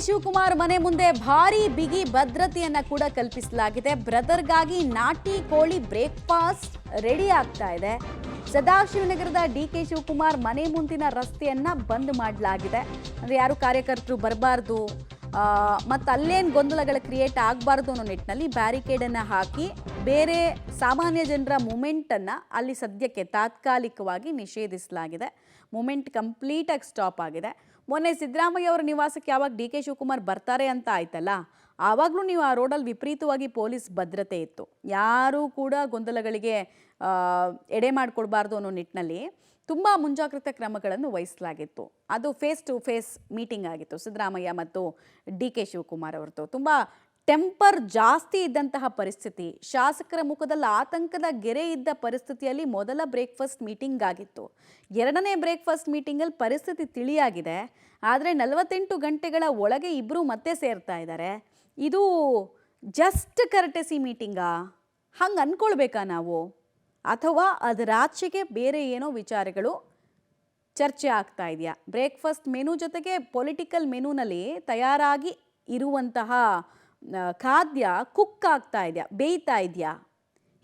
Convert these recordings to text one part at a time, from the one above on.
ಶಿವಕುಮಾರ್ ಮನೆ ಮುಂದೆ ಭಾರಿ ಬಿಗಿ ಭದ್ರತೆಯನ್ನ ಕೂಡ ಕಲ್ಪಿಸಲಾಗಿದೆ. ಬ್ರದರ್ಗಾಗಿ ನಾಟಿ ಕೋಳಿ ಬ್ರೇಕ್ಫಾಸ್ಟ್ ರೆಡಿ ಆಗ್ತಾ ಇದೆ. ಸದಾಶಿವನಗರದ ಡಿಕೆ ಶಿವಕುಮಾರ್ ಮನೆ ಮುಂದಿನ ರಸ್ತೆಯನ್ನ ಬಂದ್ ಮಾಡಲಾಗಿದೆ. ಅಂದ್ರೆ ಯಾರು ಕಾರ್ಯಕರ್ತರು ಬರಬಾರ್ದು ಮತ್ತು ಅಲ್ಲೇನು ಗೊಂದಲಗಳ ಕ್ರಿಯೇಟ್ ಆಗಬಾರ್ದು ಅನ್ನೋ ನಿಟ್ಟಿನಲ್ಲಿ ಬ್ಯಾರಿಕೇಡನ್ನು ಹಾಕಿ ಬೇರೆ ಸಾಮಾನ್ಯ ಜನರ ಮೂಮೆಂಟನ್ನು ಅಲ್ಲಿ ಸದ್ಯಕ್ಕೆ ತಾತ್ಕಾಲಿಕವಾಗಿ ನಿಷೇಧಿಸಲಾಗಿದೆ. ಮೂಮೆಂಟ್ ಕಂಪ್ಲೀಟಾಗಿ ಸ್ಟಾಪ್ ಆಗಿದೆ. ಮೊನ್ನೆ ಸಿದ್ದರಾಮಯ್ಯ ಅವರ ನಿವಾಸಕ್ಕೆ ಯಾವಾಗ ಡಿ ಕೆ ಶಿವಕುಮಾರ್ ಬರ್ತಾರೆ ಅಂತ ಆಯ್ತಲ್ಲ, ಆವಾಗಲೂ ನೀವು ಆ ರೋಡಲ್ಲಿ ವಿಪರೀತವಾಗಿ ಪೊಲೀಸ್ ಭದ್ರತೆ ಇತ್ತು. ಯಾರೂ ಕೂಡ ಗೊಂದಲಗಳಿಗೆ ಎಡೆ ಮಾಡಿಕೊಡ್ಬಾರ್ದು ಅನ್ನೋ ನಿಟ್ಟಿನಲ್ಲಿ ತುಂಬ ಮುಂಜಾಗ್ರತಾ ಕ್ರಮಗಳನ್ನು ವಹಿಸಲಾಗಿತ್ತು. ಅದು ಫೇಸ್ ಟು ಫೇಸ್ ಮೀಟಿಂಗ್ ಆಗಿತ್ತು ಸಿದ್ದರಾಮಯ್ಯ ಮತ್ತು ಡಿ ಕೆ ಶಿವಕುಮಾರ್ ಅವರದ್ದು. ತುಂಬ ಟೆಂಪರ್ ಜಾಸ್ತಿ ಇದ್ದಂತಹ ಪರಿಸ್ಥಿತಿ, ಶಾಸಕರ ಮುಖದಲ್ಲಿ ಆತಂಕದ ಗೆರೆ ಇದ್ದ ಪರಿಸ್ಥಿತಿಯಲ್ಲಿ ಮೊದಲ ಬ್ರೇಕ್ಫಾಸ್ಟ್ ಮೀಟಿಂಗ್ ಆಗಿತ್ತು. ಎರಡನೇ ಬ್ರೇಕ್ಫಾಸ್ಟ್ ಮೀಟಿಂಗಲ್ಲಿ ಪರಿಸ್ಥಿತಿ ತಿಳಿಯಾಗಿದೆ. ಆದರೆ 48 ಗಂಟೆಗಳ ಒಳಗೆ ಇಬ್ಬರು ಮತ್ತೆ ಸೇರ್ತಾ ಇದ್ದಾರೆ. ಇದು ಜಸ್ಟ್ ಕರ್ಟೆಸಿ ಮೀಟಿಂಗಾ? ಹಂಗೆ ಅಂದ್ಕೊಳ್ಬೇಕಾ ನಾವು? ಅಥವಾ ಅದರಾಚೆಗೆ ಬೇರೆ ಏನೋ ವಿಚಾರಗಳು ಚರ್ಚೆ ಆಗ್ತಾ ಇದೆಯಾ? ಬ್ರೇಕ್ಫಾಸ್ಟ್ ಮೆನು ಜೊತೆಗೆ ಪೊಲಿಟಿಕಲ್ ಮೆನುನಲ್ಲಿ ತಯಾರಾಗಿ ಇರುವಂತಹ ಖಾದ್ಯ ಕುಕ್ ಆಗ್ತಾ ಇದೆಯಾ, ಬೇಯ್ತಾ ಇದೆಯಾ?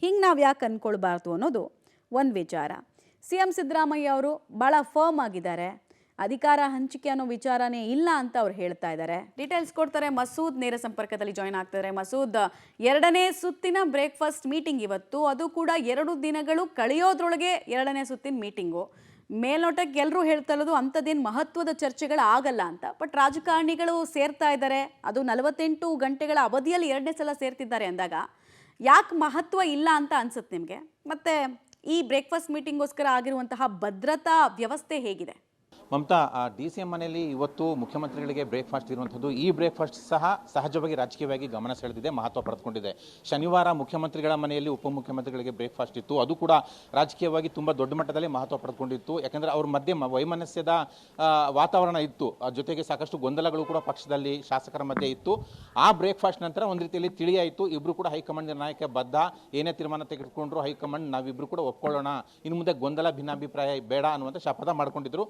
ಹಿಂಗೆ ನಾವು ಯಾಕೆ ಅಂದ್ಕೊಳ್ಬಾರ್ದು ಅನ್ನೋದು ಒಂದು ವಿಚಾರ. ಸಿ ಎಂ ಸಿದ್ದರಾಮಯ್ಯ ಅವರು ಭಾಳ ಫರ್ಮ್ ಆಗಿದ್ದಾರೆ. ಅಧಿಕಾರ ಹಂಚಿಕೆ ಅನ್ನೋ ವಿಚಾರನೇ ಇಲ್ಲ ಅಂತ ಅವ್ರು ಹೇಳ್ತಾ ಇದ್ದಾರೆ. ಡೀಟೇಲ್ಸ್ ಕೊಡ್ತಾರೆ ಮಸೂದ್, ನೇರ ಸಂಪರ್ಕದಲ್ಲಿ ಜಾಯ್ನ್ ಆಗ್ತಾರೆ. ಮಸೂದ್, ಎರಡನೇ ಸುತ್ತಿನ ಬ್ರೇಕ್ಫಾಸ್ಟ್ ಮೀಟಿಂಗ್ ಇವತ್ತು, ಅದು ಕೂಡ 2 ದಿನಗಳು ಕಳೆಯೋದ್ರೊಳಗೆ ಎರಡನೇ ಸುತ್ತಿನ ಮೀಟಿಂಗು. ಮೇಲ್ನೋಟಕ್ಕೆ ಎಲ್ಲರೂ ಹೇಳ್ತಾ ಇರೋದು ಅಂಥದ್ದೇನು ಮಹತ್ವದ ಚರ್ಚೆಗಳು ಆಗಲ್ಲ ಅಂತ. ಬಟ್ ರಾಜಕಾರಣಿಗಳು ಸೇರ್ತಾ ಇದ್ದಾರೆ, ಅದು 48 ಗಂಟೆಗಳ ಅವಧಿಯಲ್ಲಿ ಎರಡನೇ ಸಲ ಸೇರ್ತಿದ್ದಾರೆ ಅಂದಾಗ ಯಾಕೆ ಮಹತ್ವ ಇಲ್ಲ ಅಂತ ಅನ್ಸುತ್ತೆ ನಿಮಗೆ? ಮತ್ತು ಈ ಬ್ರೇಕ್ಫಾಸ್ಟ್ ಮೀಟಿಂಗೋಸ್ಕರ ಆಗಿರುವಂತಹ ಭದ್ರತಾ ವ್ಯವಸ್ಥೆ ಹೇಗಿದೆ? ಮಮತಾ, DCM ಮನೆಯಲ್ಲಿ ಇವತ್ತು ಮುಖ್ಯಮಂತ್ರಿಗಳಿಗೆ ಬ್ರೇಕ್ಫಾಸ್ಟ್ ಇರುವಂಥದ್ದು. ಈ ಬ್ರೇಕ್ಫಾಸ್ಟ್ ಸಹ ಸಹಜವಾಗಿ ರಾಜಕೀಯವಾಗಿ ಗಮನ ಸೆಳೆದಿದೆ, ಮಹತ್ವ ಪಡೆದುಕೊಂಡಿದೆ. ಶನಿವಾರ ಮುಖ್ಯಮಂತ್ರಿಗಳ ಮನೆಯಲ್ಲಿ ಉಪಮುಖ್ಯಮಂತ್ರಿಗಳಿಗೆ ಬ್ರೇಕ್ಫಾಸ್ಟ್ ಇತ್ತು. ಅದು ಕೂಡ ರಾಜಕೀಯವಾಗಿ ತುಂಬ ದೊಡ್ಡ ಮಟ್ಟದಲ್ಲಿ ಮಹತ್ವ ಪಡೆದುಕೊಂಡಿತ್ತು. ಯಾಕೆಂದರೆ ಅವ್ರ ಮಧ್ಯೆ ವೈಮನಸ್ಯದ ವಾತಾವರಣ ಇತ್ತು. ಜೊತೆಗೆ ಸಾಕಷ್ಟು ಗೊಂದಲಗಳು ಕೂಡ ಪಕ್ಷದಲ್ಲಿ ಶಾಸಕರ ಮಧ್ಯೆ ಇತ್ತು. ಆ ಬ್ರೇಕ್ಫಾಸ್ಟ್ ನಂತರ ಒಂದು ರೀತಿಯಲ್ಲಿ ತಿಳಿಯಾಯಿತು, ಇಬ್ಬರು ಕೂಡ ಹೈಕಮಾಂಡ್ ನಿರ್ಣಯಕ್ಕೆ ಬದ್ಧ. ಏನೇ ತೀರ್ಮಾನ ತೆಗೆದುಕೊಂಡ್ರು ಹೈಕಮಾಂಡ್ ನಾವಿಬ್ಬರು ಕೂಡ ಒಪ್ಕೊಳ್ಳೋಣ, ಇನ್ನು ಮುಂದೆ ಗೊಂದಲ ಭಿನ್ನಾಭಿಪ್ರಾಯ ಬೇಡ ಅನ್ನುವಂಥ ಶಪಥ ಮಾಡ್ಕೊಂಡಿದ್ರು.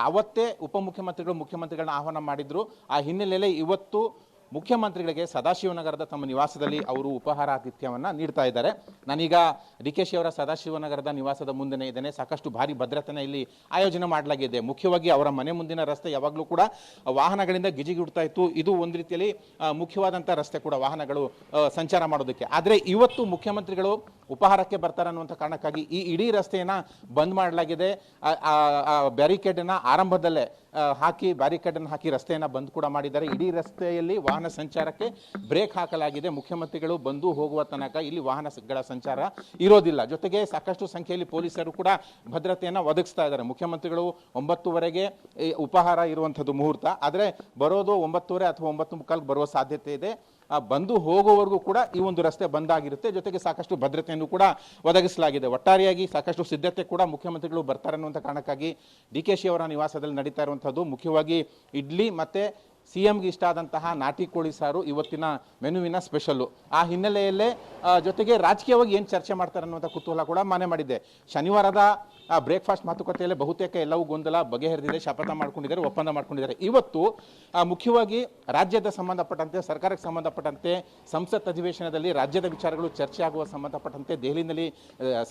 ಅವತ್ತೇ ಉಪಮುಖ್ಯಮಂತ್ರಿಗಳು ಮುಖ್ಯಮಂತ್ರಿಗಳನ್ನ ಆಹ್ವಾನ ಮಾಡಿದ್ರು. ಆ ಹಿನ್ನೆಲೆಯಲ್ಲಿ ಇವತ್ತು ಮುಖ್ಯಮಂತ್ರಿಗಳಿಗೆ ಸದಾಶಿವನಗರದ ತಮ್ಮ ನಿವಾಸದಲ್ಲಿ ಅವರು ಉಪಹಾರಾತಿಥ್ಯವನ್ನು ನೀಡ್ತಾ ಇದ್ದಾರೆ. ನಾನೀಗ DK ಶಿ ಅವರ ಸದಾಶಿವನಗರದ ನಿವಾಸದ ಮುಂದೆನೇ ಇದ್ದೇನೆ. ಸಾಕಷ್ಟು ಭಾರಿ ಭದ್ರತೆನ ಇಲ್ಲಿ ಆಯೋಜನೆ ಮಾಡಲಾಗಿದೆ. ಮುಖ್ಯವಾಗಿ ಅವರ ಮನೆ ಮುಂದಿನ ರಸ್ತೆ ಯಾವಾಗಲೂ ಕೂಡ ವಾಹನಗಳಿಂದ ಗಿಜಿಗುಡ್ತಾ ಇತ್ತು. ಇದು ಒಂದು ರೀತಿಯಲ್ಲಿ ಮುಖ್ಯವಾದಂಥ ರಸ್ತೆ ಕೂಡ ವಾಹನಗಳು ಸಂಚಾರ ಮಾಡೋದಕ್ಕೆ. ಆದರೆ ಇವತ್ತು ಮುಖ್ಯಮಂತ್ರಿಗಳು ಉಪಹಾರಕ್ಕೆ ಬರ್ತಾರೆ ಅನ್ನುವಂಥ ಕಾರಣಕ್ಕಾಗಿ ಈ ಇಡೀ ರಸ್ತೆಯನ್ನು ಬಂದ್ ಮಾಡಲಾಗಿದೆ. ಬ್ಯಾರಿಕೇಡನ್ನು ಆರಂಭದಲ್ಲೇ ಬ್ಯಾರಿಕೇಡನ್ನು ಹಾಕಿ ರಸ್ತೆಯನ್ನು ಬಂದ್ ಕೂಡ ಮಾಡಿದ್ದಾರೆ. ಇಡೀ ರಸ್ತೆಯಲ್ಲಿ ವಾಹನ ಸಂಚಾರಕ್ಕೆ ಬ್ರೇಕ್ ಹಾಕಲಾಗಿದೆ. ಮುಖ್ಯಮಂತ್ರಿಗಳು ಬಂದು ಹೋಗುವ ತನಕ ಇಲ್ಲಿ ವಾಹನಗಳ ಸಂಚಾರ ಇರೋದಿಲ್ಲ. ಜೊತೆಗೆ ಸಾಕಷ್ಟು ಸಂಖ್ಯೆಯಲ್ಲಿ ಪೊಲೀಸರು ಕೂಡ ಭದ್ರತೆಯನ್ನು ಒದಗಿಸ್ತಾ ಇದ್ದಾರೆ. ಮುಖ್ಯಮಂತ್ರಿಗಳು 9:30ಗೆ ಉಪಹಾರ ಇರುವಂಥದ್ದು ಮುಹೂರ್ತ, ಆದರೆ ಬರೋದು 9:30 ಅಥವಾ 9:45 ಬರುವ ಸಾಧ್ಯತೆ ಇದೆ. ಬಂದು ಹೋಗುವವರೆಗೂ ಕೂಡ ಈ ಒಂದು ರಸ್ತೆ ಬಂದಾಗಿರುತ್ತೆ. ಜೊತೆಗೆ ಸಾಕಷ್ಟು ಭದ್ರತೆಯನ್ನು ಕೂಡ ಒದಗಿಸಲಾಗಿದೆ. ಒಟ್ಟಾರೆಯಾಗಿ ಸಾಕಷ್ಟು ಸಿದ್ಧತೆ ಕೂಡ ಮುಖ್ಯಮಂತ್ರಿಗಳು ಬರ್ತಾರೆ ಅನ್ನುವಂಥ ಕಾರಣಕ್ಕಾಗಿ DK ಶಿ ಅವರ ನಿವಾಸದಲ್ಲಿ ನಡೀತಾ ಇರುವಂಥದ್ದು. ಮುಖ್ಯವಾಗಿ ಇಡ್ಲಿ ಮತ್ತು CMಗೆ ಇಷ್ಟ ಆದಂತಹ ನಾಟಿ ಕೋಳಿ ಸಾರು ಇವತ್ತಿನ ಮೆನುವಿನ ಸ್ಪೆಷಲ್ಲು. ಆ ಹಿನ್ನೆಲೆಯಲ್ಲೇ ಜೊತೆಗೆ ರಾಜಕೀಯವಾಗಿ ಏನು ಚರ್ಚೆ ಮಾಡ್ತಾರೆ ಅನ್ನುವಂಥ ಕುತೂಹಲ ಕೂಡ ಮನೆ ಮಾಡಿದೆ. ಶನಿವಾರದ ಬ್ರೇಕ್ಫಾಸ್ಟ್ ಮಾತುಕತೆಯಲ್ಲೇ ಬಹುತೇಕ ಎಲ್ಲವೂ ಗೊಂದಲ ಬಗೆಹರಿದಿದೆ, ಶಪಥ ಮಾಡ್ಕೊಂಡಿದ್ದಾರೆ, ಒಪ್ಪಂದ ಮಾಡ್ಕೊಂಡಿದ್ದಾರೆ. ಇವತ್ತು ಮುಖ್ಯವಾಗಿ ರಾಜ್ಯದ ಸಂಬಂಧಪಟ್ಟಂತೆ, ಸರ್ಕಾರಕ್ಕೆ ಸಂಬಂಧಪಟ್ಟಂತೆ, ಸಂಸತ್ ಅಧಿವೇಶನದಲ್ಲಿ ರಾಜ್ಯದ ವಿಚಾರಗಳು ಚರ್ಚೆ ಆಗುವ ಸಂಬಂಧಪಟ್ಟಂತೆ, ದೆಹಲಿಯಲ್ಲಿ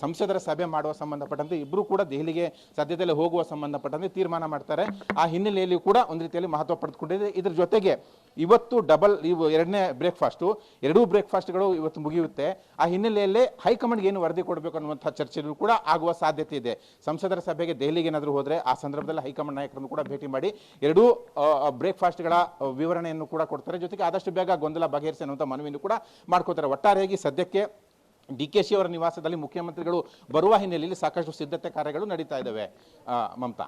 ಸಂಸದರ ಸಭೆ ಮಾಡುವ ಸಂಬಂಧಪಟ್ಟಂತೆ ಇಬ್ಬರು ಕೂಡ ದೆಹಲಿಗೆ ಸದ್ಯದಲ್ಲೇ ಹೋಗುವ ಸಂಬಂಧಪಟ್ಟಂತೆ ತೀರ್ಮಾನ ಮಾಡ್ತಾರೆ. ಆ ಹಿನ್ನೆಲೆಯಲ್ಲಿ ಕೂಡ ಒಂದು ರೀತಿಯಲ್ಲಿ ಮಹತ್ವ ಪಡೆದುಕೊಂಡಿದೆ. ಇದ್ರ ಜೊತೆಗೆ ಇವತ್ತು ಎರಡನೇ ಬ್ರೇಕ್ಫಾಸ್ಟು, 2 ಬ್ರೇಕ್ಫಾಸ್ಟ್ಗಳು ಇವತ್ತು ಮುಗಿಯುತ್ತೆ. ಆ ಹಿನ್ನೆಲೆಯಲ್ಲೇ ಹೈಕಮಾಂಡ್ಗೆ ಏನು ವರದಿ ಕೊಡಬೇಕು ಅನ್ನುವಂಥ ಚರ್ಚೆಗಳು ಕೂಡ ಆಗುವ ಸಾಧ್ಯತೆ ಇದೆ. ಸಂಸದರ ಸಭೆಗೆ ದೆಹಲಿಗೆ ಏನಾದರೂ ಹೋದರೆ ಆ ಸಂದರ್ಭದಲ್ಲಿ ಹೈಕಮಾಂಡ್ ನಾಯಕರನ್ನು ಕೂಡ ಭೇಟಿ ಮಾಡಿ 2 ಬ್ರೇಕ್ಫಾಸ್ಟ್ಗಳ ವಿವರಣೆಯನ್ನು ಕೂಡ ಕೊಡ್ತಾರೆ. ಜೊತೆಗೆ ಆದಷ್ಟು ಬೇಗ ಗೊಂದಲ ಬಗೆಹರಿಸಿ ಅನ್ನುವಂಥ ಮನವಿಯನ್ನು ಕೂಡ ಮಾಡ್ಕೋತಾರೆ. ಒಟ್ಟಾರೆಯಾಗಿ ಸದ್ಯಕ್ಕೆ DK ಶಿ ಅವರ ನಿವಾಸದಲ್ಲಿ ಮುಖ್ಯಮಂತ್ರಿಗಳು ಬರುವ ಹಿನ್ನೆಲೆಯಲ್ಲಿ ಸಾಕಷ್ಟು ಸಿದ್ಧತೆ ಕಾರ್ಯಗಳು ನಡೀತಾ ಇದ್ದಾವೆ. ಮಮತಾ.